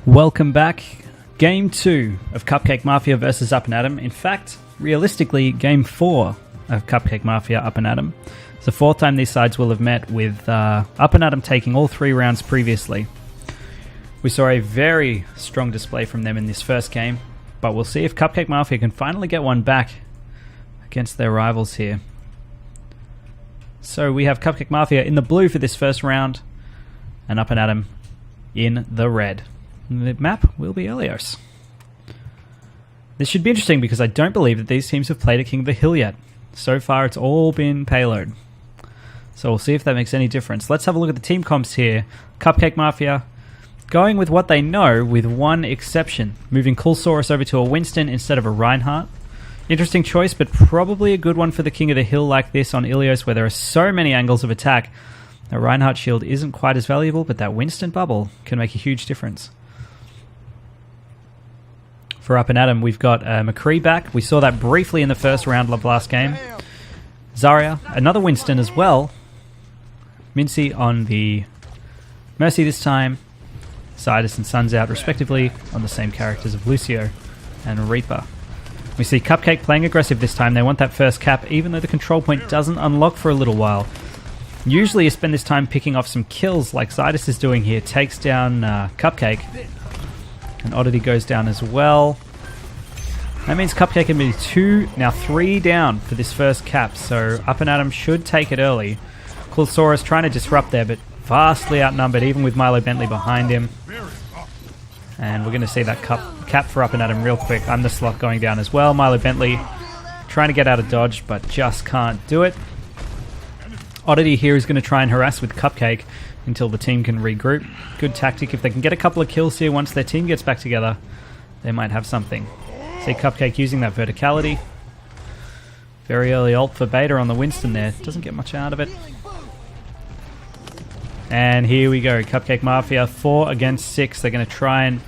Welcome back. Game 2 of Cupcake Mafia versus Up and Atom. In fact, realistically, Game 4 of Cupcake Mafia Up and Atom. It's the fourth time these sides will have met, with Up and Atom taking all 3 rounds previously. We saw a very strong display from them in this first game, but we'll see if Cupcake Mafia can finally get one back against their rivals here. So we have Cupcake Mafia in the blue for this first round, and Up and Atom in the red. The map will be Elios. This should be interesting because I don't believe that these teams have played at King of the Hill yet. So far it's all been Payload. So we'll see if that makes any difference. Let's have a look at the team comps here. Cupcake Mafia going with what they know, with one exception. Moving Coolsaurus over to a Winston instead of a Reinhardt. Interesting choice, but probably a good one for the King of the Hill like this on Ilios, where there are so many angles of attack. The Reinhardt shield isn't quite as valuable, but that Winston bubble can make a huge difference. For Up and Atom, we've got McCree back. We saw that briefly in the first round of last game. Zarya, another Winston as well. Mincy on the Mercy this time. Zydus and Suns out, respectively, on the same characters of Lucio and Reaper. We see Cupcake playing aggressive this time. They want that first cap, even though the control point doesn't unlock for a little while. Usually you spend this time picking off some kills like Zydus is doing here. Takes down Cupcake. And Oddity goes down as well. That means Cupcake can be 2, now 3 down for this first cap. So Up and Atom should take it early. Coolsaurus trying to disrupt there, but vastly outnumbered, even with Milo Bentley behind him. And we're going to see that cap for Up and Atom real quick. I'm the Sloth going down as well. Milo Bentley trying to get out of dodge, but just can't do it. Oddity here is going to try and harass with Cupcake until the team can regroup. Good tactic. If they can get a couple of kills here once their team gets back together, they might have something. See Cupcake using that verticality. Very early ult for Beta on the Winston there. Doesn't get much out of it. And here we go. Cupcake Mafia 4 against 6. They're going to try and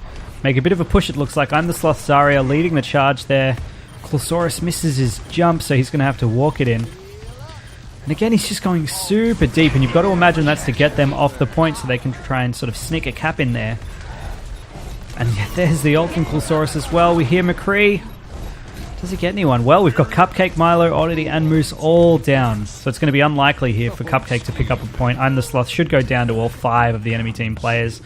make a bit of a push, it looks like. I'm the Sloth Zarya leading the charge there. Coolsaurus misses his jump, so he's going to have to walk it in. And again, he's just going super deep, and you've got to imagine that's to get them off the point so they can try and sort of sneak a cap in there. And yeah, there's the ult from Coolsaurus as well. We hear McCree. Does he get anyone? Well, we've got Cupcake, Milo, Oddity, and Moose all down. So it's going to be unlikely here for Cupcake to pick up a point. I'm the Sloth should go down to all 5 of the enemy team players.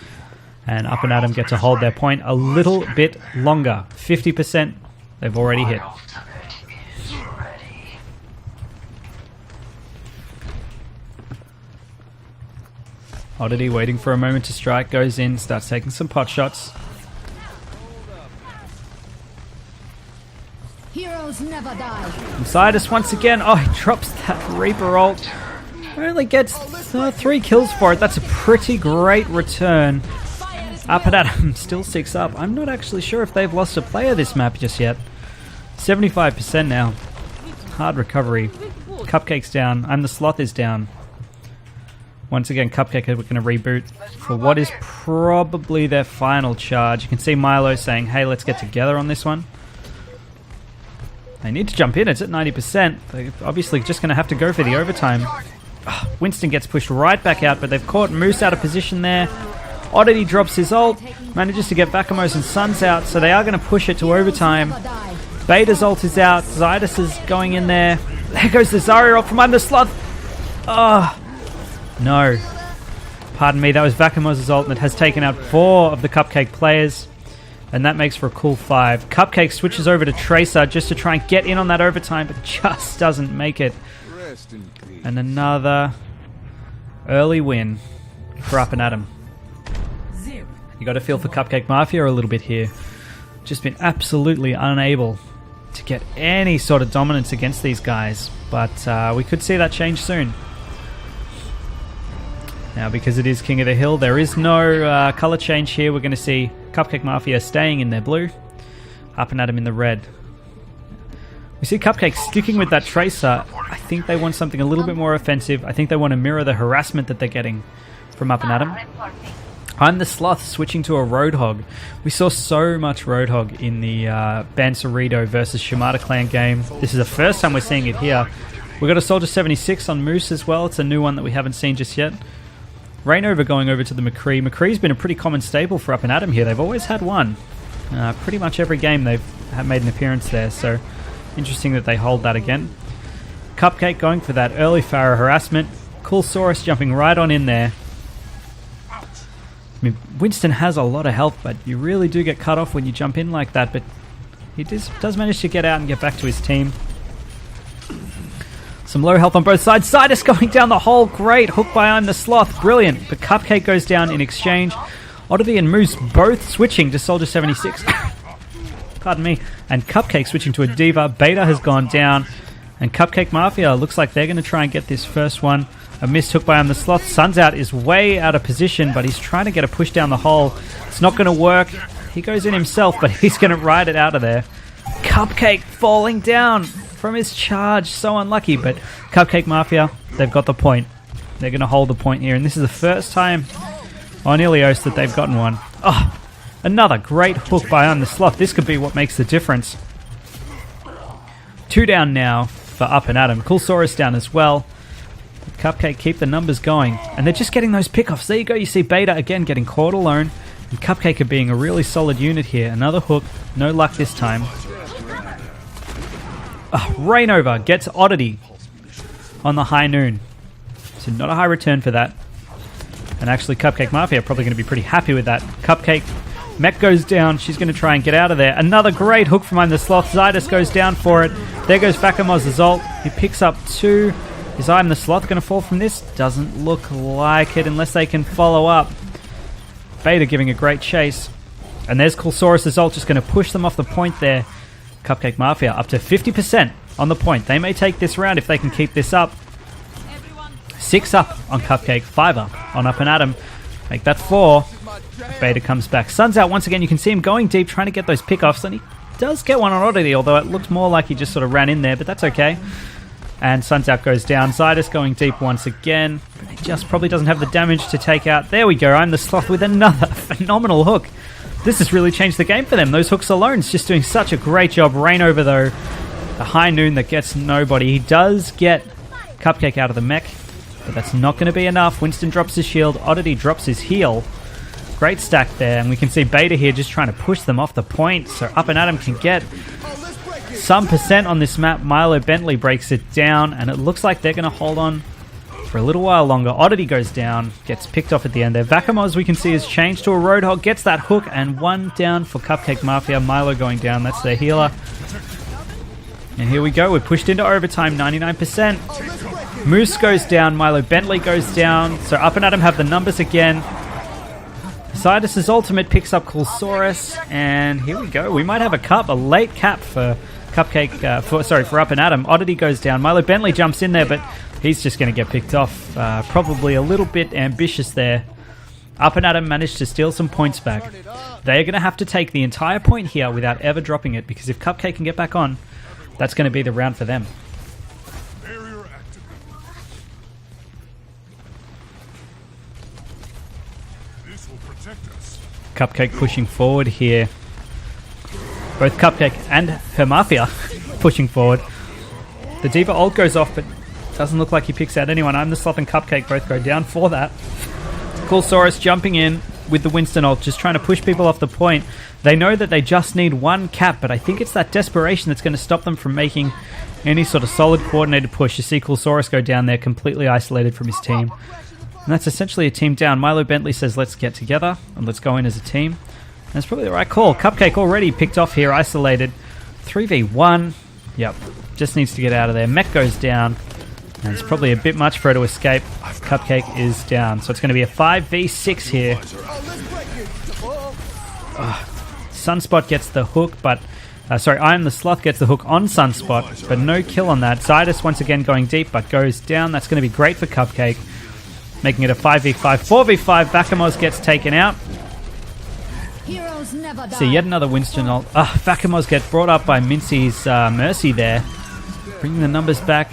And Up and Atom get to hold their point a little bit longer. 50% they've already hit. Oddity waiting for a moment to strike, goes in, starts taking some pot shots. Heroes never die. And Zydus once again, oh, he drops that Reaper ult. Only gets 3 kills for it. That's a pretty great return. Up and Atom still 6 up. I'm not actually sure if they've lost a player this map just yet. 75% now. Hard recovery. Cupcake's down. I'm the Sloth is down. Once again, Cupcake are going to reboot for what is probably their final charge. You can see Milo saying, hey, let's get together on this one. They need to jump in. It's at 90%. They're obviously just going to have to go for the overtime. Oh, Winston gets pushed right back out, but they've caught Moose out of position there. Oddity drops his ult, manages to get Bakamos and Suns out, so they are going to push it to overtime. Beta's ult is out. Zydus is going in there. There goes the Zarya ult from under Sloth. Oh, no. Pardon me, that was Bakamos' ult, and it has taken out 4 of the Cupcake players. And that makes for a cool 5. Cupcake switches over to Tracer just to try and get in on that overtime, but just doesn't make it. And another early win for Up and Atom. You got to feel for Cupcake Mafia a little bit here. Just been absolutely unable to get any sort of dominance against these guys. But we could see that change soon. Now, because it is King of the Hill, there is no colour change here. We're going to see Cupcake Mafia staying in their blue, Up and Atom in the red. We see Cupcake sticking with that Tracer. I think they want something a little bit more offensive. I think they want to mirror the harassment that they're getting from Up and Atom. I'm the Sloth switching to a Roadhog. We saw so much Roadhog in the Bancerito versus Shimada Clan game. This is the first time we're seeing it here. We've got a Soldier 76 on Moose as well. It's a new one that we haven't seen just yet. Rainover going over to the McCree. McCree's been a pretty common staple for Up and Atom here. They've always had one. Pretty much every game they've made an appearance there, so interesting that they hold that again. Cupcake going for that early Pharah harassment. Coolsaurus jumping right on in there. I mean, Winston has a lot of health, but you really do get cut off when you jump in like that, but he does manage to get out and get back to his team. Some low health on both sides. Sidus going down the hole. Great. Hook by I'm the Sloth. Brilliant. But Cupcake goes down in exchange. Oddity and Moose both switching to Soldier 76. Pardon me. And Cupcake switching to a Diva. Beta has gone down. And Cupcake Mafia looks like they're going to try and get this first one. A missed hook by I'm the Sloth. Sun's Out is way out of position, but he's trying to get a push down the hole. It's not going to work. He goes in himself, but he's going to ride it out of there. Cupcake falling down from his charge. So unlucky, but Cupcake Mafia, they've got the point. They're going to hold the point here, and this is the first time on Ilios that they've gotten one. Oh, another great hook by I'm the Sloth. This could be what makes the difference. 2 down now for Up and Atom. Coolsaurus down as well. Cupcake keep the numbers going, and they're just getting those pickoffs. There you go. You see Beta again getting caught alone, and Cupcake are being a really solid unit here. Another hook. No luck this time. Rainover gets Oddity on the high noon. So not a high return for that. And actually Cupcake Mafia are probably going to be pretty happy with that. Cupcake, Mech goes down. She's going to try and get out of there. Another great hook from I'm the Sloth. Zydus goes down for it. There goes Vakamoz's ult. He picks up 2. Is I'm the Sloth going to fall from this? Doesn't look like it unless they can follow up. Beta giving a great chase. And there's Coolsaurus' ult just going to push them off the point there. Cupcake Mafia up to 50% on the point. They may take this round if they can keep this up. 6 up on Cupcake, 5 up on Up and Atom. Make that 4. Beta comes back. Sun's Out once again. You can see him going deep, trying to get those pickoffs, and he does get one on Oddity, although it looked more like he just sort of ran in there, but that's okay. And Sun's Out goes down. Zydus going deep once again, but he just probably doesn't have the damage to take out. There we go. I'm the Sloth with another phenomenal hook. This has really changed the game for them. Those hooks alone is just doing such a great job. Rainover, though, the high noon that gets nobody. He does get Cupcake out of the mech, but that's not going to be enough. Winston drops his shield. Oddity drops his heal. Great stack there, and we can see Beta here just trying to push them off the point, so Up and Atom can get some percent on this map. Milo Bentley breaks it down, and it looks like they're going to hold on for a little while longer. Oddity goes down, gets picked off at the end there. Vakamos, we can see, has changed to a Roadhog, gets that hook, and 1 down for Cupcake Mafia. Milo going down, that's their healer. And here we go, we're pushed into overtime, 99%. Moose goes down, Milo Bentley goes down, so Up and Atom have the numbers again. Zydus' ultimate picks up Coolsaurus, and here we go. We might have a late cap for Cupcake, for Up and Atom. Oddity goes down, Milo Bentley jumps in there, but he's just going to get picked off. Probably a little bit ambitious there. Up and Atom managed to steal some points back. They're going to have to take the entire point here without ever dropping it, because if Cupcake can get back on, that's going to be the round for them. Cupcake pushing forward here. Both Cupcake and her Mafia pushing forward. The Diva ult goes off, but doesn't look like he picks out anyone. I'm the Sloth and Cupcake both go down for that. Coolsaurus jumping in with the Winston ult, just trying to push people off the point. They know that they just need 1 cap, but I think it's that desperation that's going to stop them from making any sort of solid coordinated push. You see Coolsaurus go down there completely isolated from his team. And that's essentially a team down. Milo Bentley says, let's get together and let's go in as a team. And that's probably the right call. Cupcake already picked off here, isolated. 3v1. Yep, just needs to get out of there. Mech goes down. And it's probably a bit much for her to escape. Cupcake is down. So it's going to be a 5v6 here. Sunspot gets the hook, but... I'm the Sloth gets the hook on Sunspot, but no kill on that. Zydus once again going deep, but goes down. That's going to be great for Cupcake. Making it a 5v5. 4v5, Vakamos gets taken out. See, yet another Winston ult. Vakamos gets brought up by Mincy's Mercy there. Bringing the numbers back.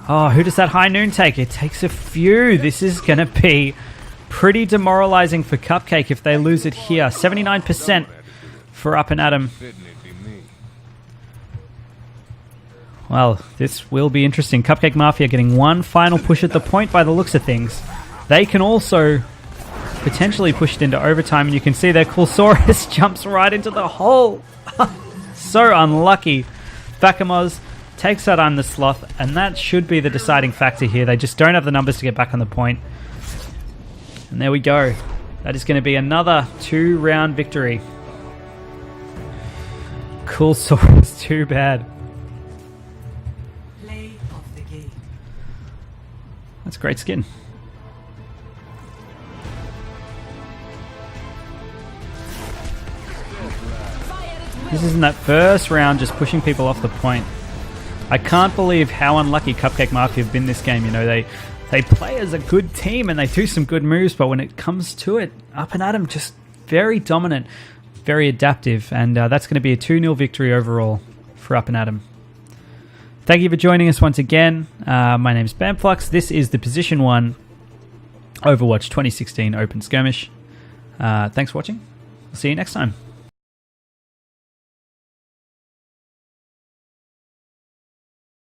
Oh, who does that high noon take? It takes a few. This is going to be pretty demoralizing for Cupcake if they lose it here. 79% for Up and Atom. Well, this will be interesting. Cupcake Mafia getting 1 final push at the point by the looks of things. they can also potentially push it into overtime, and you can see their Coolsaurus jumps right into the hole. So unlucky. Bakamoz takes out I'm the Sloth, and that should be the deciding factor here. They just don't have the numbers to get back on the point. And there we go. That is going to be another 2-round victory. Coolsaurus, too bad. Play of the game. That's a great skin. This is in that first round, just pushing people off the point. I can't believe how unlucky Cupcake Mafia have been this game. You know, they play as a good team and they do some good moves, but when it comes to it, Up and Atom just very dominant, very adaptive, and that's going to be a 2-0 victory overall for Up and Atom. Thank you for joining us once again. My name is Bamflux. This is the Position 1 Overwatch 2016 Open Skirmish. Thanks for watching. I'll see you next time.